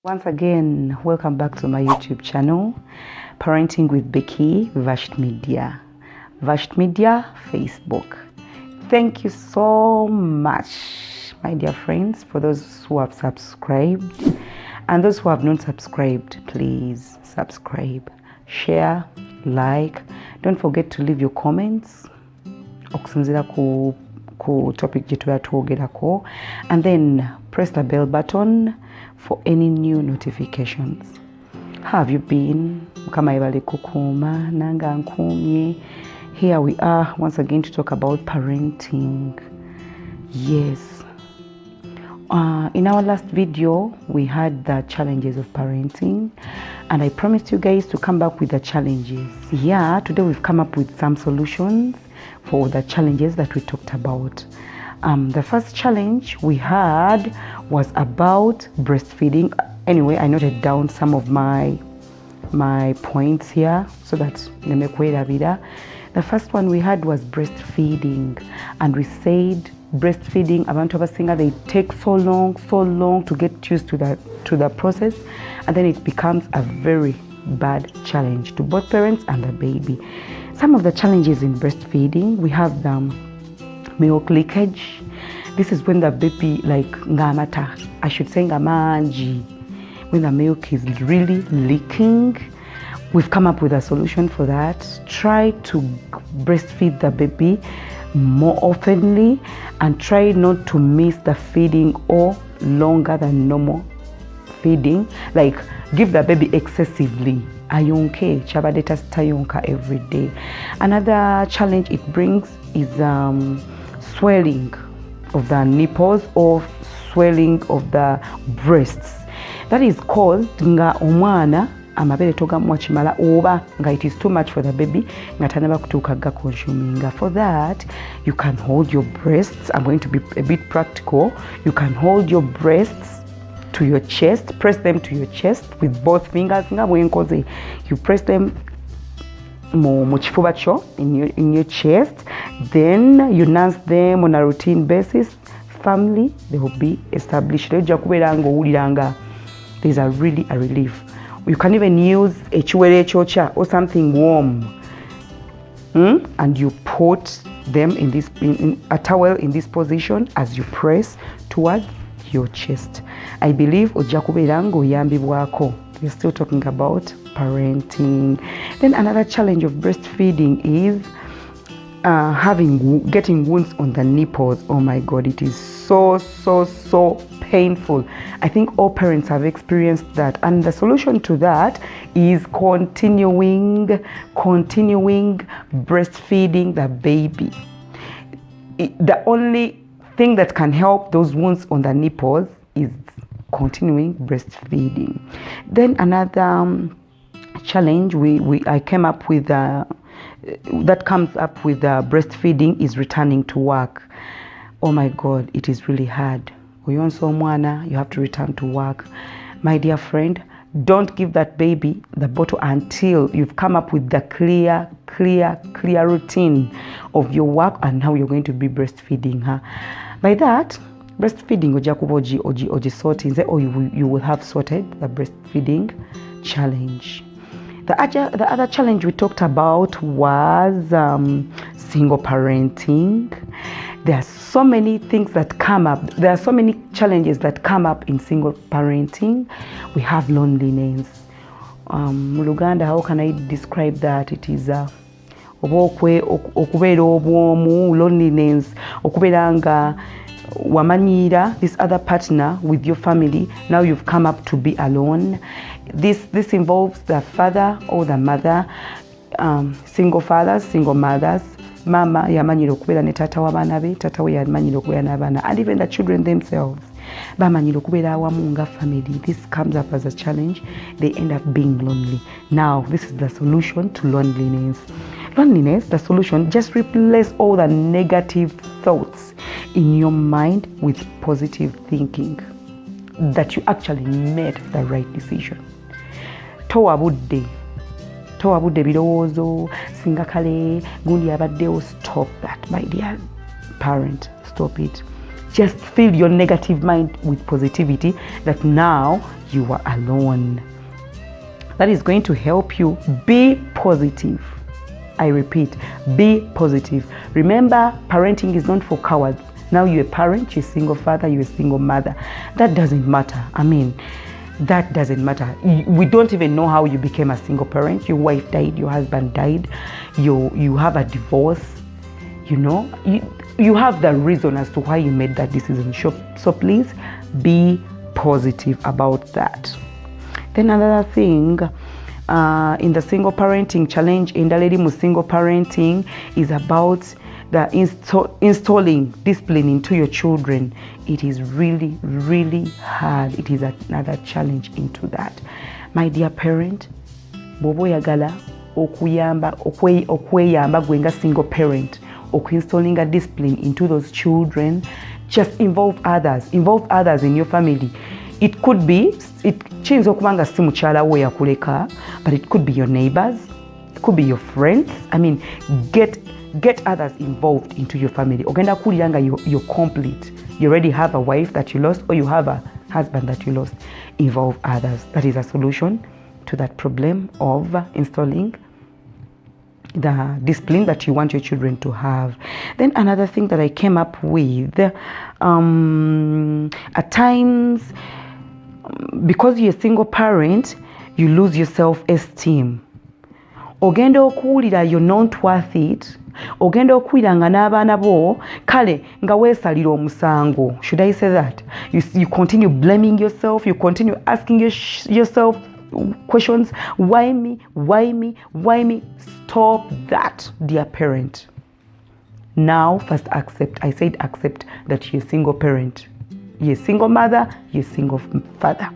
Once again, welcome back to my YouTube channel, Parenting with Becky, Vashed Media, Facebook. Thank you so much, my dear friends, for those who have subscribed, and those who have not subscribed, please subscribe, share, like. Don't forget to leave your comments okusinzira ku topic gye tuba twogerako, and then press the bell button for any new notifications. How have you been? Mukama ebale kukuma nanga nkumye. Here we are once again to talk about parenting. Yes. In our last video, we had the challenges of parenting, and I promised you guys to come back with the challenges. Yeah, today we've come up with some solutions for the challenges that we talked about. The first challenge we had was about breastfeeding. Anyway, I noted down some of my points here so that the first one we had was breastfeeding, and we said breastfeeding, abantu abasinga, they take so long to get used to the process, and then it becomes a very bad challenge to both parents and the baby. Some of the challenges in breastfeeding, we have the milk leakage. This is when the baby, like ngamata, I should say ngamanji, when the milk is really leaking. We've come up with a solution for that. Try to breastfeed the baby more oftenly, and try not to miss the feeding or longer than normal feeding. Like, give the baby excessively. Ayonke, chabadeta stayonka every day. Another challenge it brings is swelling of the nipples or swelling of the breasts. That is caused nga omwana amabere togamwa chimala oba nga it is too much for the baby nga tanaba kutukaga consuming. For that, you can hold your breasts. I'm going to be a bit practical. You can hold your breasts to your chest, press them to your chest with both fingers. You press them in your chest, then you nurse them on a routine basis. Family, they will be established. There's a relief. You can even use a chiwere chocha or something warm, and you put them in a towel in this position as you press towards your chest. I believe ojja kubeera ng'oyambibwako. We're still talking about parenting. Then another challenge of breastfeeding is getting wounds on the nipples. Oh my God, it is so painful. I think all parents have experienced that, and the solution to that is continuing breastfeeding the baby. The only thing that can help those wounds on the nipples is continuing breastfeeding. Then another challenge I came up with that comes up with breastfeeding is returning to work. Oh my God, it is really hard. You have to return to work. My dear friend, don't give that baby the bottle until you've come up with the clear routine of your work and how you're going to be breastfeeding her. By that, breastfeeding or you will have sorted the breastfeeding challenge. The other challenge we talked about was single parenting. There are so many things that come up. There are so many challenges that come up in single parenting. We have loneliness. Muluganda, how can I describe that? It is okubeera obwomu, loneliness, okubeera nga wamanyira this other partner with your family. Now you've come up to be alone. This involves the father or the mother, single fathers, single mothers. Mama yamanyira okubeera ne tata w'abaana be, tata we yamanyira okubeera n'abaana, and even the children themselves bamanyira okubeera awamu nga family. This comes up as a challenge. They end up being lonely. Now this is the solution to loneliness. The solution, just replace all the negative thoughts in your mind with positive thinking that you actually made the right decision. Towabudde birowoozo singa kale gundi abaddewo. Stop that, my dear parent. Stop it. just fill your negative mind with positivity that now you are alone. That is going to help you. Be positive. I repeat, be positive. Remember, parenting is not for cowards. Now you're a parent, you're a single father, you're a single mother. That doesn't matter. That doesn't matter. We don't even know how you became a single parent. Your wife died, your husband died, you have a divorce, you have the reason as to why you made that decision. So please be positive about that. Then another thing, in the single parenting challenge, in the lady single parenting is about the installing discipline into your children. It is really, really hard. It is another challenge into that. My dear parent, bobo yagala okweyamba gwenga single parent, installing a discipline into those children. Just involve others in your family. It could be kiyinza okubanga si mukyala we yakuleka, but it could be your neighbors, it could be your friends. Get others involved into your family. Ogenda kuliranga you're complete. You already have a wife that you lost, or you have a husband that you lost. Involve others. That is a solution to that problem of installing the discipline that you want your children to have. Then another thing that I came up with, at times, because you're a single parent, you lose your self-esteem. Ogenda okuwulira you're not worth it. Ogenda okuwulira nga n'abaana bo kale nga weesalira omusango. Should I say that? You continue blaming yourself. You continue asking yourself questions. Why me? Why me? Why me? Stop that, dear parent. Now, first accept. I said accept that you're a single parent. You're a single mother. You're a single father.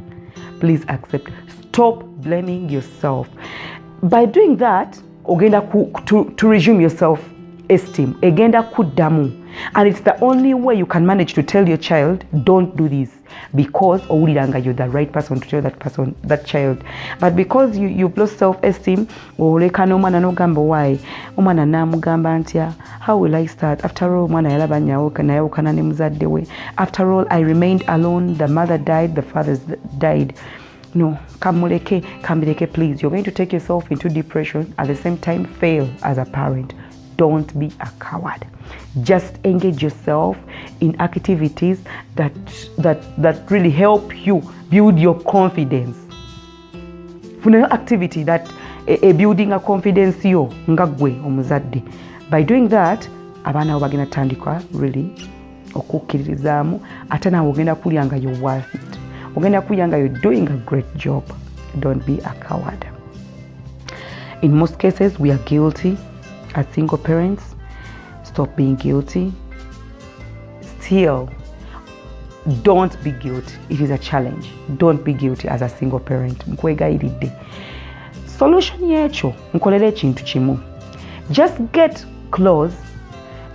Please accept. Stop blaming yourself. By doing that, ogenda to resume your self-esteem. Ogenda kuddamu. And it's the only way you can manage to tell your child, don't do this, because owuliranga you're the right person to tell that child. But because you've lost self-esteem, oleka n'omwana n'ogamba why, omwana namugamba ntya, how will I start? After all, omwana yalaba nayawukana ne muzadde we. After all, I remained alone. The mother died, the father died. No, kamuleke, please. You're going to take yourself into depression, at the same time fail as a parent. Don't be a coward. Just engage yourself in activities that really help you build your confidence. Funa activity that building a confidence yo ngagwe omuzadde. By doing that, abaana bagenda tandika really okukkiririzaamu ate nawe ogenda kulyanga you're worth it. Ogenda kulyanga you're doing a great job. Don't be a coward. In most cases, we are guilty as single parents. Stop being guilty. Still, don't be guilty. It is a challenge. Don't be guilty as a single parent. Nkwegayiridde. Solution yecho nkolere ekintu kimu. Just get close.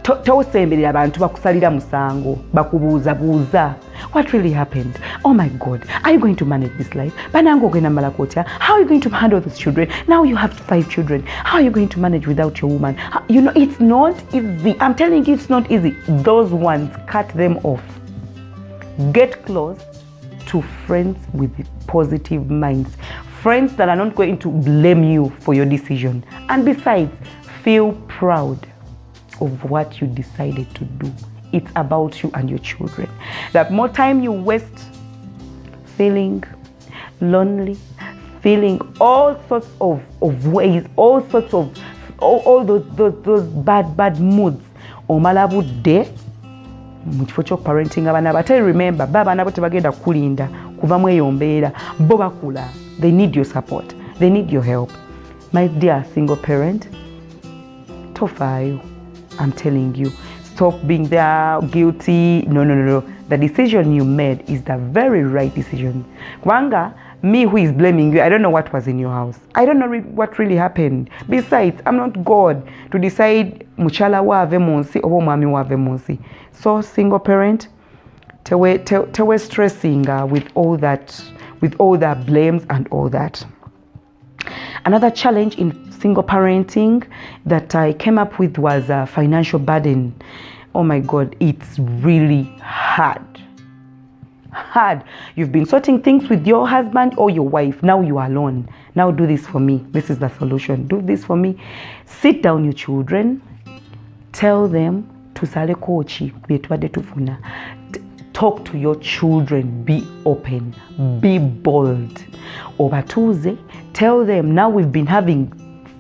Tosemberera abantu bakusalira musango bakubuuza what really happened. Oh my God, are you going to manage this life? Banango ogenda malakotya. How are you going to handle these children? Now you have 5 children. How are you going to manage without your woman? It's not easy. I'm telling you, it's not easy. Those ones, cut them off. Get close to friends with positive minds. Friends that are not going to blame you for your decision. And besides, feel proud of what you decided to do. It's about you and your children. The more time you waste feeling lonely, feeling all sorts of ways, all sorts of all those bad moods, omala budde mu kifo ky'okuparenting abaana bate. Remember, baba nabo tebagenda kulinda kuva mweyombeera, bo bakula. They need your support. They need your help. My dear single parent, tofaayo. I'm telling you, stop being there guilty. No. The decision you made is the very right decision. Kwanga, me who is blaming you, I don't know what was in your house. I don't know what really happened. Besides, I'm not God to decide muchala wa ave monsi or mami wa ave monsi. So single parent, tewe stressing with all the blames and all that. Another challenge in single parenting that I came up with was a financial burden. oh my God, it's really hard. You've been sorting things with your husband or your wife. Now you are alone. Now do this for me. This is the solution. Do this for me. Sit down your children. Tell them to sale kochi. Talk to your children. Be open. Be bold. Obatuze. Tell them now we've been having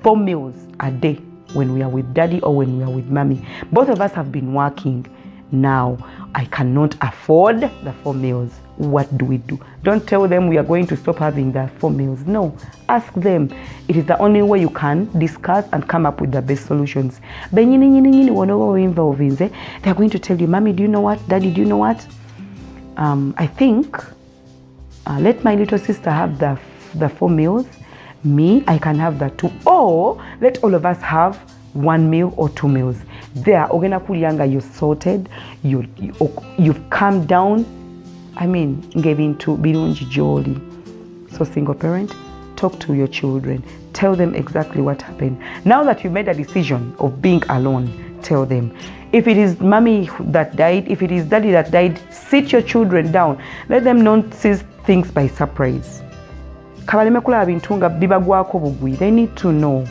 4 meals a day when we are with daddy or when we are with mommy. Both of us have been working. Now I cannot afford the 4 meals. What do we do? Don't tell them we are going to stop having the 4 meals. No, ask them. It is the only way you can discuss and come up with the best solutions. They are going to tell you, Mommy, do you know what? Daddy, do you know what? I think let my little sister have the 4 meals. Me, I can have the 2. Or let all of us have 1 meal or 2 meals. There, ogena kuliyanga, you're sorted. You've calmed down. I mean, giving to birungi jolly. So single parent, talk to your children. Tell them exactly what happened. Now that you made a decision of being alone, tell them. If it is mommy that died, if it is daddy that died, sit your children down. Let them not see things by surprise. They need to know.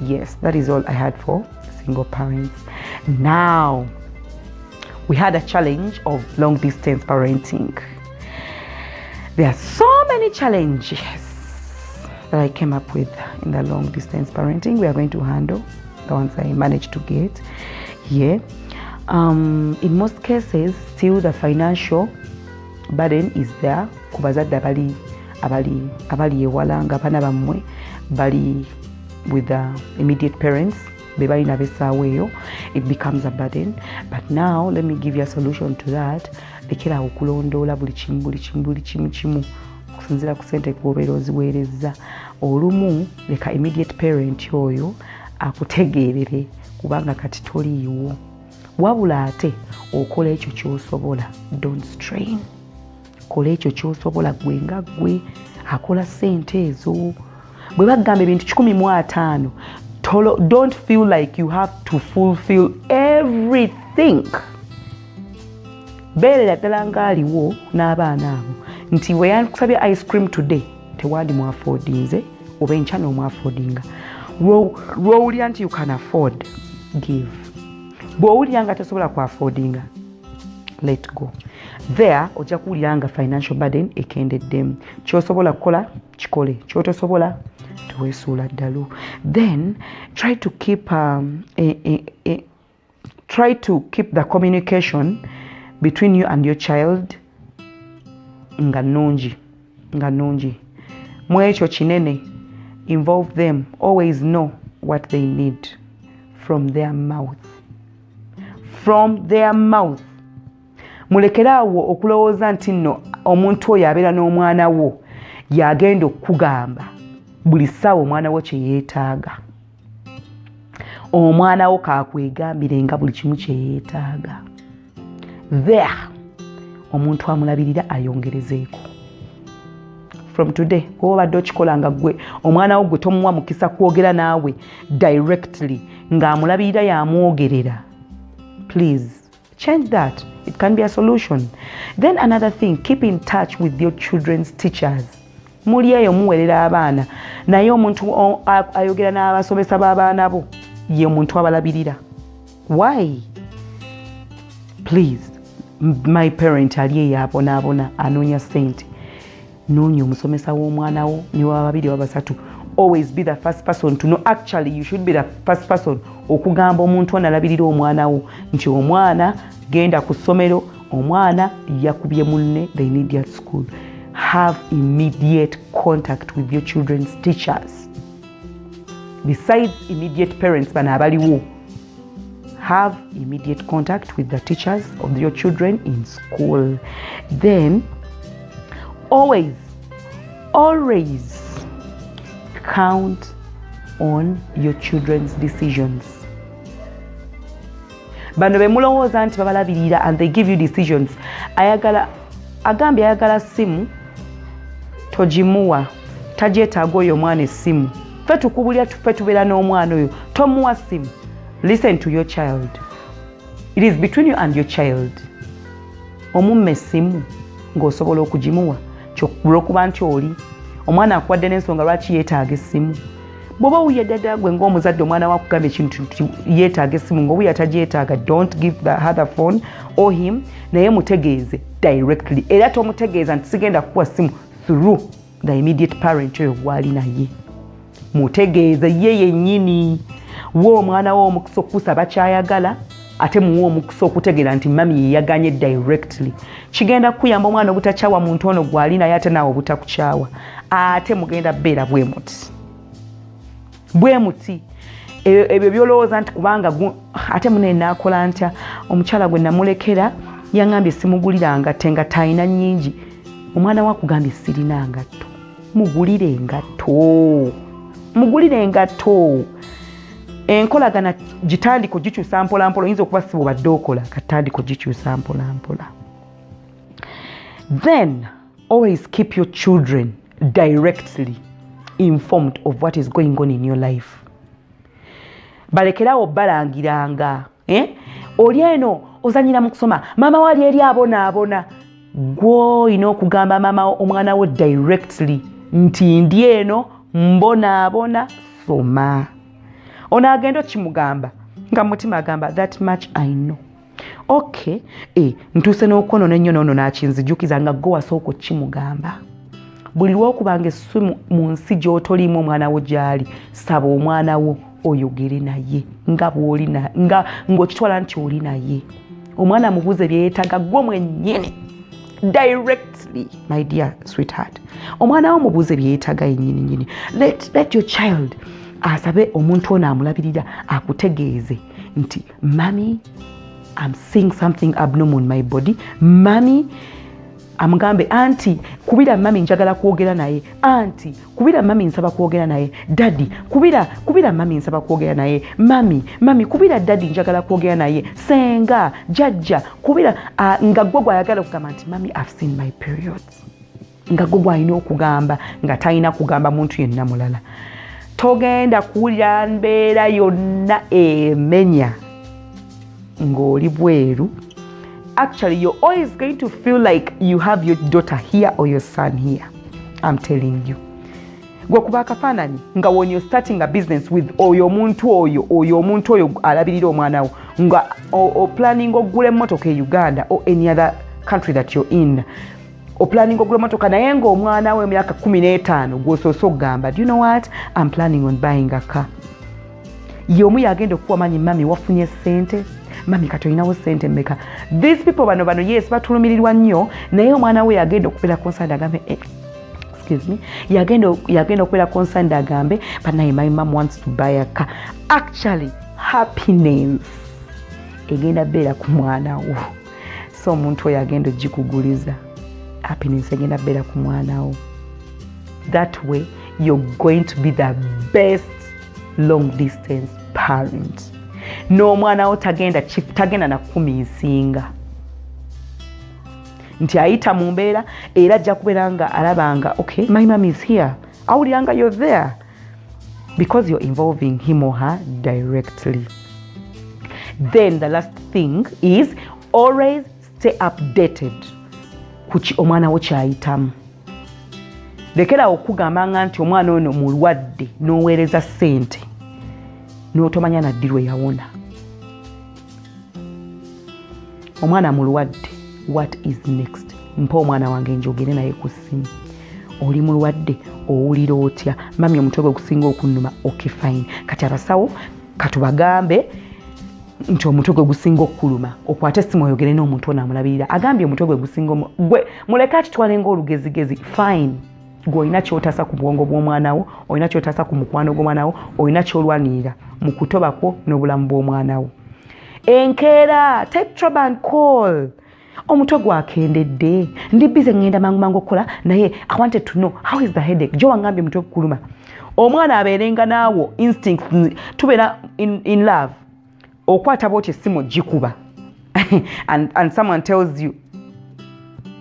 Yes, that is all I had for single parents. Now, we had a challenge of long distance parenting. There are so many challenges that I came up with in the long distance parenting. We are going to handle the ones I managed to get here. In most cases, still the financial burden is there. Abali ewalanga bana bamwe bali with the immediate parents, it becomes a burden. But now let me give you a solution to that. Lekera okulondola buli chimu okusinzira ku sente kubeera oziweereza. Olumu leka immediate parent oyo akutegeerere kubanga kati toliiwo. Wabula ate okola ekyo ky'osobola. Don't strain. Kola ekyo ky'osobola gwe nga gwe akola sente ezo. Bwe bagamba ebintu 15, don't feel like you have to fulfill everything. Beerera ddala ng'aliwo n'abaana abo nti we yankusabye ice cream today tewandi mu affordinze oba enkya n'omu affordinga. Lw'owulira nti you can afford, give. Bw'owulira nga tosobola ku affordinga, let go. There ojja kuwulira nga financial burden ekendeddemu. Ky'osobola kukola kikole, ky'otosobola teweesuula ddalu. Then try to keep the communication between you and your child nga nnungi. Mu ekyo kinene, involve them. Always know what they need from their mouth. Mulekeraawo okulowooza nti nno omuntu oyo abeera n'omwana wo yagenda okugamba buli ssaawa omwana wo kye yeetaaga. Omwana wo kaakwegambire nga buli kimu kye yeetaaga. There, omuntu amulabirira ayongerezeeko. From today, obadde okikola nga gwe omwana wo gwe tomuwa mukisa kwogera naawe directly ng'amulabirira y'amwogerera. Please, change that. It can be a solution. Then another thing, keep in touch with your children's teachers. Muli eyo muwerera abaana naye omuntu ayogera n'abasomesa b'abaana bo ye omuntu abalabirira. Why? Please, my parent ali eyo abonaabona anoonya ssente. Noonya omusomesa w'omwana wo ne waba babiri waba basatu. Always be the first person to know. Actually, you should be the first person okugamba omuntu analabirira omwana wo nti omwana genda ku ssomero, omwana yakubye munne, they need you at school. Have immediate contact with your children's teachers. Besides immediate parents bana abaliwo, have immediate contact with the teachers of your children in school. Then always count on your children's decisions. Bano bemulowooza nti babalabirira and they give you decisions. Agambye ayagala simu togimuwa, tagyetaaga oyo omwana essimu. Ffe tukubulya ffe tubeera n'omwana oyo tomuwa simu. Listen to your child. It is between you and your child. Omumme essimu ng'osobola okugimuwa olw'okuba nti oli omwana akwadde n'ensonga lwaki yeetaaga essimu. Bw'oba wuye ddala gwe ng'omuzadde omwana wakugamba ekintu yeetaaga essimu ng'obuya tagyetaaga, don't give the other phone or him, naye mutegeeze directly. Era tomutegeeza nti sigenda kukuwa ssimu through the immediate parent oyo gwali naye. Mutegeeze ye yennyini. Wo omwana wo omukisa okusaba kyayagala ate muwe omukisa okutegeera nti mami yeyaganye directly. Kigenda kuyamba omwana obutakyawa muntu ono gwali naye ate naawe obutakukyawa. Ate mugenda beera bwe muti. Bwe muti. Ebyo byolowooza nti kubanga ate munne naakola ntya omukyala gwe namulekera yaŋŋambye simugulira ngatto engatto alina nnyingi. Omwana we akugambye sirina ngatto. Mugulire engatto. Mugulire engatto. Enkolagana gitandiko gikyusa mpola mpola. Oyinza okuba si bw'obadde okola katandiko gikyusa mpola mpola. Then always keep your children directly informed of what is going on in your life. Balekerawo balangiranga. Oli eno ozanyira mu kusoma mama wali eri abonaabona. Gwe olina okugamba mama omwana wo directly nti ndi eno mbonaabona soma. Ono agenda okimugamba nga mutima agamba that much I know. Okay, ntuuse n'okono n'ennyo n'ono n'akinzijukiza nga gwe wasooka okimugamba. Buli lw'okubanga essumu mu nsi gy'otoliimu omwana wo gy'ali, saba omwana wo oyogere naye nga bw'olina ng'okitwala nti oli naye. Omwana mubuuze bye yeetaaga gwe mwennyini directly, my dear sweetheart. Omwana wo mubuuze bye yeetaaga yennyini nnyini. Let your child asabe omuntu ono amulabirira akutegeeze nti mami, I'm seeing something abnormal in my body. Mami, amugambe anti kubira mami njagala kwogera naye. Anti kubira mami nsaba kwogera naye. Daddy kubira mami nsaba kwogera naye. Mami kubira daddy njagala kwogera naye. Senga jajja kubira nga gwe gwayagala okugamba nti mami, I've seen my periods. Nga gwe gwalina okugamba nga talina kugamba muntu yenna mulala. Togenda kuwulira mbeera yonna emenya ng'oli bweru. Actually, you're always going to feel like you have your daughter here or your son here. I'm telling you. Gwe kuba akafaananyi nga when you're starting a business with oyo omuntu oyo alabirira omwana wo nga planning ogula emmotoka e Uganda or any other country that you're in. Planning ogula motoka naye ng'omwana we emyaka 15 gw'osoose okugamba, do you know what? I'm planning on buying a car. Ye omu yagenda okuwa manyi mami wafunye ssente. Mami kati olinawo ssente mmeka? These people bano yes batulumirirwa nnyo naye omwana we yagenda okubeera concerned agambe excuse me, yagenda okubeera concerned agambe but now my mom wants to buy a car. Actually happiness egenda beera ku mwana wo. So omuntu oyo agenda ogikuguliza. Happiness egenda beera ku mwana wo. That way you're going to be the best long distance parent. No mwana wo tagenda na 10 nsinga. Nti ayita mu mbeera era ajja kubeera nga alabanga okay, my mom is here. Awuliranga you're there because you're involving him or her directly. Then the last thing is always stay updated kuki omwana wo kyayitamu. Lekera okugambanga nti omwana ono mulwadde n'oweereza ssente n'otomanya na ddi lwe yawona. Omwana mulwadde, what is next? Mpa omwana wange njogere naye ku ssimu. Oli mulwadde owulira otya? Mami omutwe gwe gusinga okunnuma. Okay fine. Kati abasawo katubagambe nti omutwe gwe gusinga okkuluma. Okwate essimu oyogere n'omuntu ono amulabirira. Agambye omutwe gwe gusinga gwe muleke akitwale ng'olugezigezi. Fine. Gwe olina ky'otasa ku bwongo bw'omwana wo, olina ky'otasa ku mukwano gw'omwana wo, olina ky'olwanirira mu kutoba kwo n'obulamu bw'omwana wo. Enkeera, take trouble and call. Omutwe gwakendedde. Ndi busy ngenda mangu okukola naye I wanted to know how is the headache. Jo wangambye omutwe gukuluma. Omwana abeerenga naawo instincts tubeera in love. Okwata bwoti essimu gikuba. and someone tells you,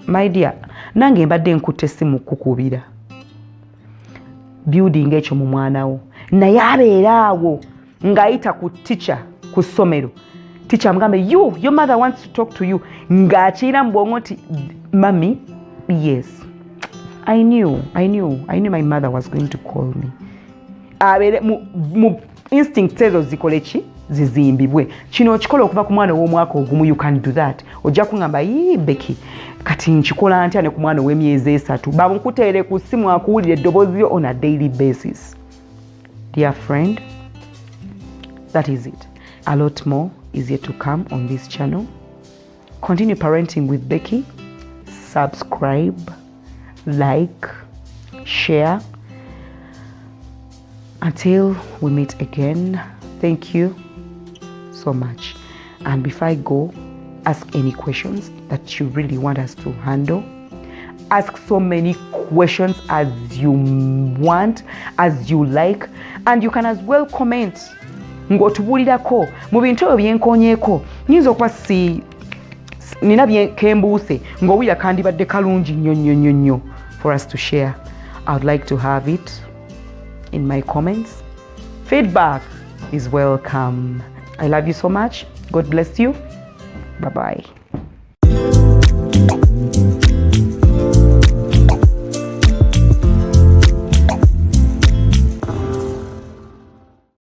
my dear, nange mbadde nkutte essimu kukubira. Building ekyo mu mwana wo. Naye abeera awo ng'ayita ku teacher ku ssomero. teacher amgambe, your mother wants to talk to you. Ngachira mbongo ti, Mummy, yes. I knew my mother was going to call me. Mu instinct ezo zikolechi zizimbibwe. Kino okikola okuva ku mwana w'omwaka ogumu, you can do that. Ojja kungamba, Becky, kati nkikola ntya ne ku mwana w'emyezi 3 bamukuteere ku ssimu akuwulira eddoboozi on a daily basis. Dear friend, that is it. A lot more is yet to come on this channel. Continue parenting with Becky. Subscribe, like, share. Until we meet again, thank you so much. And before I go, ask any questions that you really want us to handle. Ask so many questions as you want, as you like, and you can as well comment. Ng'otubuulirako mu bintu ebyo byenkonyeeko, nyinza okuba nina byekembuuse ng'owulira kandibadde kalungi nnyo for us to share. I would like to have it in my comments. Feedback is welcome. I love you so much. God bless you. Bye-bye.